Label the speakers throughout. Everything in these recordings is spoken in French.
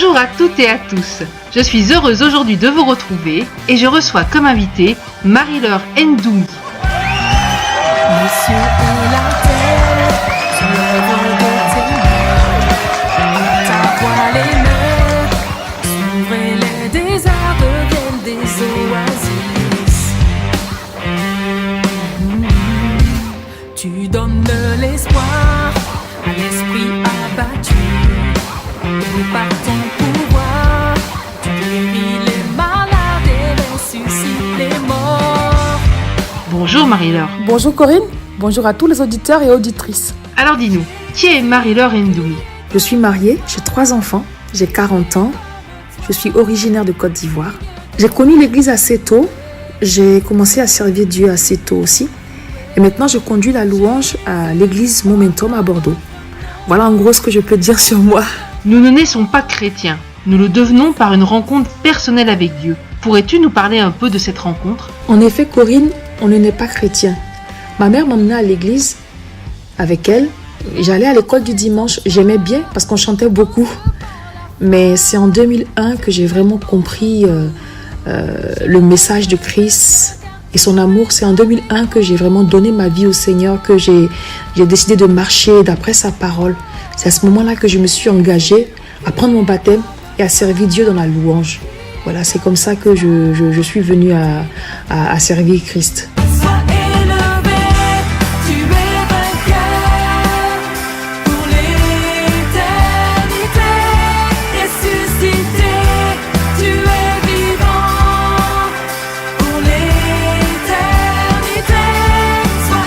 Speaker 1: Bonjour à toutes et à tous. Je suis heureuse aujourd'hui de vous retrouver et je reçois comme invitée Marie-Laure Ndoumi.
Speaker 2: Monsieur et la terre, sur l'œuvre de tes mains, à ta voix les mers, s'ouvrent les déserts, deviennent des oasis. Tu donnes de l'espoir à l'esprit abattu, et par ton pouvoir, tu guéris les malades et ressuscites les morts.
Speaker 1: Bonjour Marie-Laure.
Speaker 3: Bonjour Corinne, bonjour à tous les auditeurs et auditrices.
Speaker 1: Alors dis-nous, qui est Marie-Laure Ndoumi?
Speaker 3: Je suis mariée, j'ai 3 enfants, j'ai 40 ans, je suis originaire de Côte d'Ivoire. J'ai connu l'église assez tôt, j'ai commencé à servir Dieu assez tôt aussi. Et maintenant je conduis la louange à l'église Momentum à Bordeaux. Voilà en gros ce que je peux dire sur moi.
Speaker 1: Nous ne naissons pas chrétiens, nous le devenons par une rencontre personnelle avec Dieu. Pourrais-tu nous parler un peu de cette rencontre?
Speaker 3: En effet Corinne, on ne naît pas chrétien. Ma mère m'emmenait à l'église avec elle. J'allais à l'école du dimanche, j'aimais bien parce qu'on chantait beaucoup. Mais c'est en 2001 que j'ai vraiment compris le message de Christ et son amour. C'est en 2001 que j'ai vraiment donné ma vie au Seigneur, que j'ai décidé de marcher d'après sa parole. C'est à ce moment-là que je me suis engagée à prendre mon baptême et à servir Dieu dans la louange. Voilà, c'est comme ça que je suis venue à servir Christ.
Speaker 2: Sois élevé, tu es vainqueur pour l'éternité. Ressuscité, tu es vivant pour l'éternité.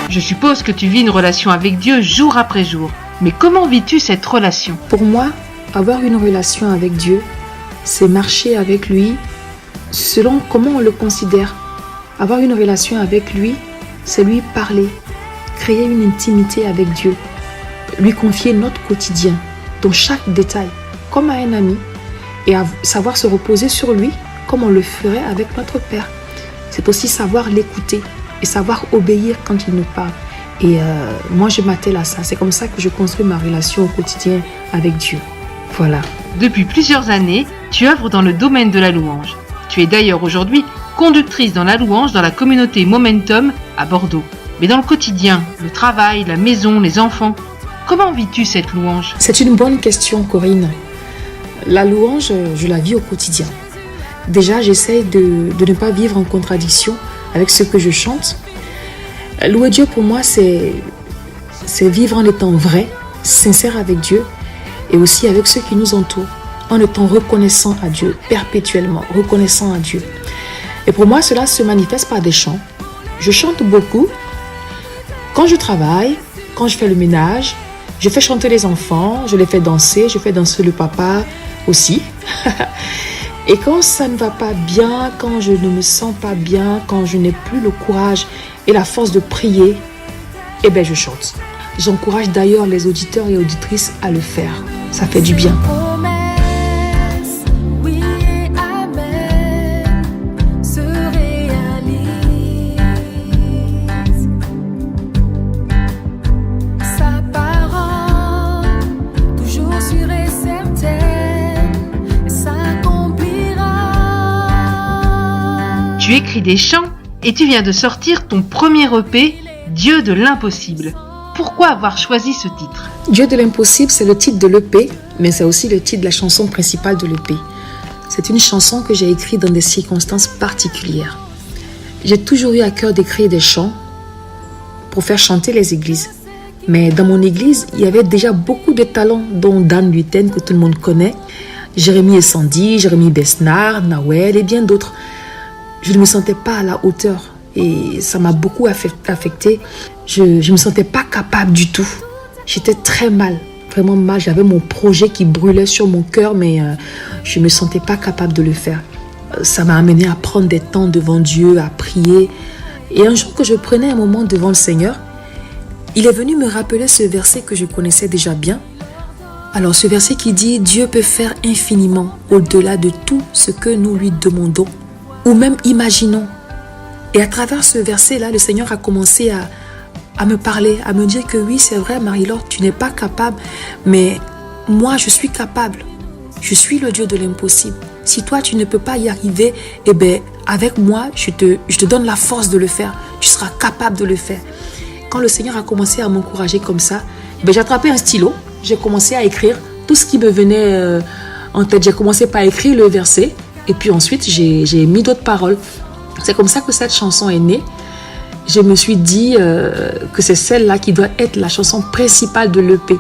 Speaker 1: Je suppose que tu vis une relation avec Dieu jour après jour. Mais comment vis-tu cette relation?
Speaker 3: Pour moi, avoir une relation avec Dieu, c'est marcher avec lui selon comment on le considère. Avoir une relation avec lui, c'est lui parler, créer une intimité avec Dieu, lui confier notre quotidien dans chaque détail, comme à un ami, et savoir se reposer sur lui comme on le ferait avec notre Père. C'est aussi savoir l'écouter et savoir obéir quand il nous parle. Et moi, je m'attelle à ça. C'est comme ça que je construis ma relation au quotidien avec Dieu. Voilà.
Speaker 1: Depuis plusieurs années, tu œuvres dans le domaine de la louange. Tu es d'ailleurs aujourd'hui conductrice dans la louange dans la communauté Momentum à Bordeaux. Mais dans le quotidien, le travail, la maison, les enfants, comment vis-tu cette louange?
Speaker 3: C'est une bonne question, Corinne. La louange, je la vis au quotidien. Déjà, j'essaie de ne pas vivre en contradiction avec ce que je chante. Louer Dieu, pour moi, c'est vivre en étant vrai, sincère avec Dieu et aussi avec ceux qui nous entourent, en étant reconnaissant à Dieu, perpétuellement reconnaissant à Dieu. Et pour moi, cela se manifeste par des chants. Je chante beaucoup. Quand je travaille, quand je fais le ménage, je fais chanter les enfants, je les fais danser, je fais danser le papa aussi. Et quand ça ne va pas bien, quand je ne me sens pas bien, quand je n'ai plus le courage et la force de prier, eh bien je chante. J'encourage d'ailleurs les auditeurs et auditrices à le faire. Ça fait du bien.
Speaker 2: Promesse, oui et amen, se réalise. Sa parole, toujours sûre et certaine, s'accomplira.
Speaker 1: Tu écris des chants et tu viens de sortir ton premier EP, Dieu de l'impossible. Pourquoi avoir choisi ce titre?
Speaker 3: Dieu de l'impossible, c'est le titre de l'EP, mais c'est aussi le titre de la chanson principale de l'EP. C'est une chanson que j'ai écrite dans des circonstances particulières. J'ai toujours eu à cœur d'écrire des chants pour faire chanter les églises. Mais dans mon église, il y avait déjà beaucoup de talents, dont Dan Luten, que tout le monde connaît, Jérémie Essandi, Jérémie Besnard, Nawel et bien d'autres. Je ne me sentais pas à la hauteur et ça m'a beaucoup affecté. Je ne me sentais pas capable du tout. J'étais très mal, vraiment mal. J'avais mon projet qui brûlait sur mon cœur, mais je ne me sentais pas capable de le faire. Ça m'a amené à prendre des temps devant Dieu, à prier. Et un jour que je prenais un moment devant le Seigneur, il est venu me rappeler ce verset que je connaissais déjà bien. Alors ce verset qui dit « Dieu peut faire infiniment au-delà de tout ce que nous lui demandons ou même imaginons ». Et à travers ce verset-là, le Seigneur a commencé à me parler, à me dire que oui, c'est vrai, Marie-Laure, tu n'es pas capable, mais moi, je suis capable. je suis le Dieu de l'impossible. Si toi, tu ne peux pas y arriver, eh bien, avec moi, je te donne la force de le faire. Tu seras capable de le faire. Quand le Seigneur a commencé à m'encourager comme ça, j'ai attrapé un stylo, j'ai commencé à écrire tout ce qui me venait en tête. J'ai commencé par écrire le verset et puis ensuite, j'ai mis d'autres paroles. C'est comme ça que cette chanson est née. Je me suis dit que c'est celle-là qui doit être la chanson principale de l'EP.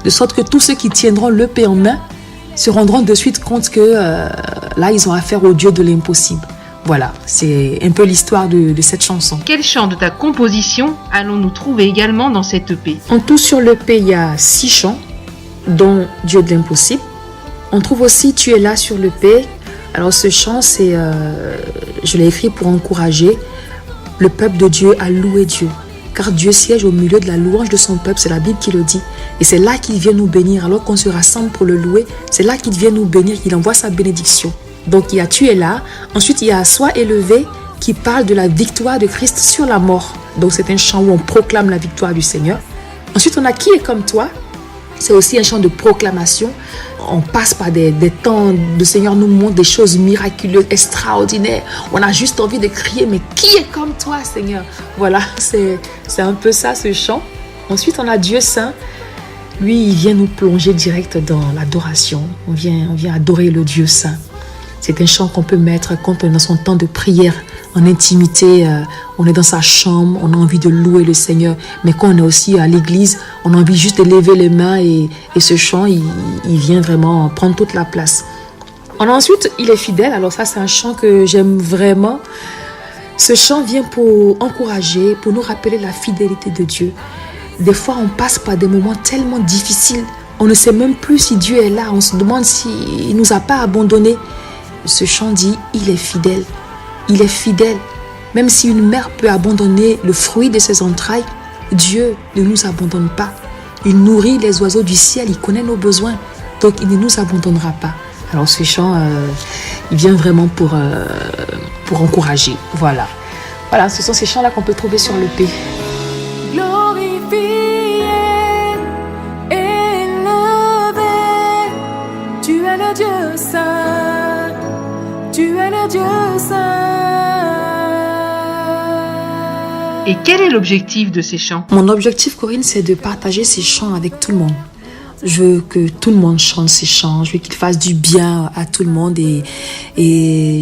Speaker 3: De sorte que tous ceux qui tiendront l'EP en main se rendront de suite compte que là, ils ont affaire au Dieu de l'impossible. Voilà, c'est un peu l'histoire de cette chanson.
Speaker 1: Quel chant de ta composition allons-nous trouver également dans cette EP?
Speaker 3: En tout sur l'EP, il y a 6 chants, dont Dieu de l'impossible. On trouve aussi Tu es là sur l'EP. Alors ce chant, je l'ai écrit pour encourager le peuple de Dieu à louer Dieu. Car Dieu siège au milieu de la louange de son peuple, c'est la Bible qui le dit. Et c'est là qu'il vient nous bénir. Alors qu'on se rassemble pour le louer, c'est là qu'il vient nous bénir, qu'il envoie sa bénédiction. Donc il y a Tu es là. Ensuite, il y a Sois élevé qui parle de la victoire de Christ sur la mort. Donc c'est un chant où on proclame la victoire du Seigneur. Ensuite, on a Qui est comme toi. C'est aussi un chant de proclamation. On passe par des temps, le Seigneur nous montre des choses miraculeuses, extraordinaires. On a juste envie de crier, mais qui est comme toi, Seigneur? Voilà, c'est un peu ça, ce chant. Ensuite, on a Dieu Saint. Lui, il vient nous plonger direct dans l'adoration. On vient adorer le Dieu Saint. C'est un chant qu'on peut mettre quand on est dans son temps de prière, en intimité. On est dans sa chambre, on a envie de louer le Seigneur. Mais quand on est aussi à l'église, on a envie juste de lever les mains et ce chant, il vient vraiment prendre toute la place. On a ensuite Il est fidèle. Alors ça, c'est un chant que j'aime vraiment. Ce chant vient pour encourager, pour nous rappeler la fidélité de Dieu. Des fois, on passe par des moments tellement difficiles. On ne sait même plus si Dieu est là. On se demande s'il ne nous a pas abandonnés. Ce chant dit, il est fidèle. Il est fidèle. Même si une mère peut abandonner le fruit de ses entrailles, Dieu ne nous abandonne pas. Il nourrit les oiseaux du ciel, il connaît nos besoins. Donc, il ne nous abandonnera pas. Alors, ce chant, il vient vraiment pour encourager. Voilà. Voilà, ce sont ces chants-là qu'on peut trouver sur l'EP.
Speaker 2: Glorifié, élevé, tu es le Dieu saint, tu es le Dieu saint.
Speaker 1: Et quel est l'objectif de ces chants?
Speaker 3: Mon objectif, Corinne, c'est de partager ces chants avec tout le monde. Je veux que tout le monde chante ces chants, je veux qu'ils fassent du bien à tout le monde et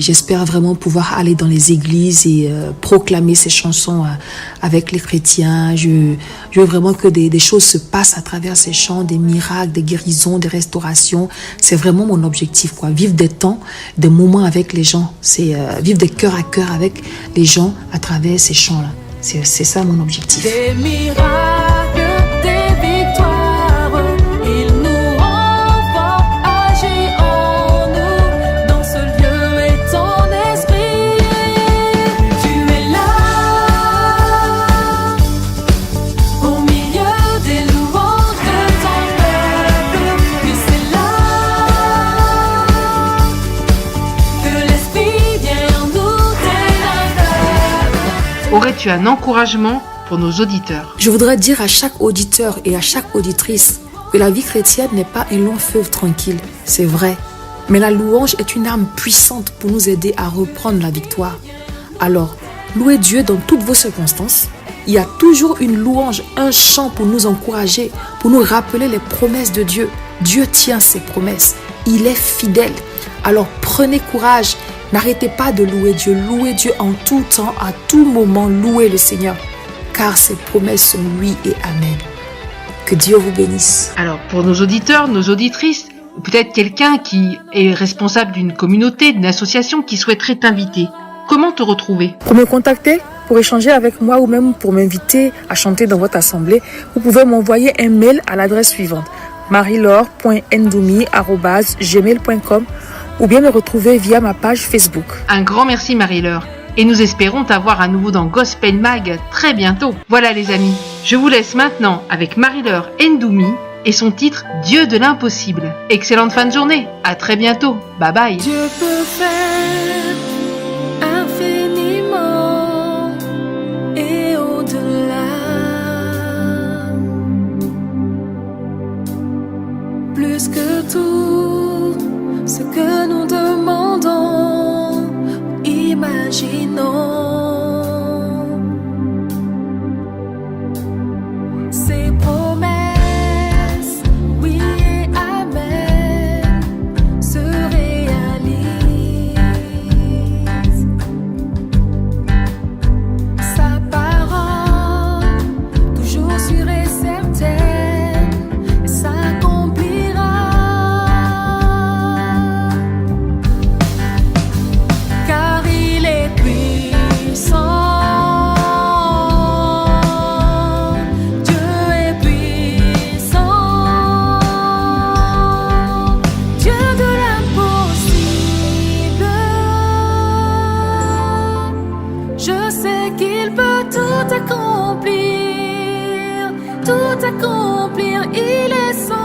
Speaker 3: j'espère vraiment pouvoir aller dans les églises et proclamer ces chansons avec les chrétiens. Je veux vraiment que des choses se passent à travers ces chants, des miracles, des guérisons, des restaurations. C'est vraiment mon objectif, quoi. Vivre des temps, des moments avec les gens. C'est vivre des cœur à cœur avec les gens à travers ces chants-là. C'est ça mon objectif.
Speaker 2: Des miracles, des victoires, il nous rend fort, agit en nous, dans ce lieu est ton esprit. Tu es là, au milieu des louanges de ton peuple, que c'est là, que l'esprit vient en nous délivrer.
Speaker 1: Aurais-tu un encouragement pour nos auditeurs?
Speaker 3: Je voudrais dire à chaque auditeur et à chaque auditrice que la vie chrétienne n'est pas un long fleuve tranquille, c'est vrai. Mais la louange est une arme puissante pour nous aider à reprendre la victoire. Alors, louez Dieu dans toutes vos circonstances. Il y a toujours une louange, un chant pour nous encourager, pour nous rappeler les promesses de Dieu. Dieu tient ses promesses, il est fidèle. Alors prenez courage, n'arrêtez pas de louer Dieu en tout temps, à tout moment, louez le Seigneur. Car ses promesses sont oui et amen. Que Dieu vous bénisse.
Speaker 1: Alors, pour nos auditeurs, nos auditrices, ou peut-être quelqu'un qui est responsable d'une communauté, d'une association qui souhaiterait t'inviter, comment te retrouver?
Speaker 3: Pour me contacter, pour échanger avec moi ou même pour m'inviter à chanter dans votre assemblée, vous pouvez m'envoyer un mail à l'adresse suivante: marilor.ndoumi@gmail.com ou bien me retrouver via ma page Facebook.
Speaker 1: Un grand merci Marie-Laure. Et nous espérons t'avoir à nouveau dans Gospel Mag très bientôt. Voilà les amis, je vous laisse maintenant avec Marie-Laure Ndoumi et son titre Dieu de l'impossible. Excellente fin de journée, à très bientôt, bye bye.
Speaker 2: Dieu peut faire infiniment et au-delà, plus que tout tout accomplir, il est sans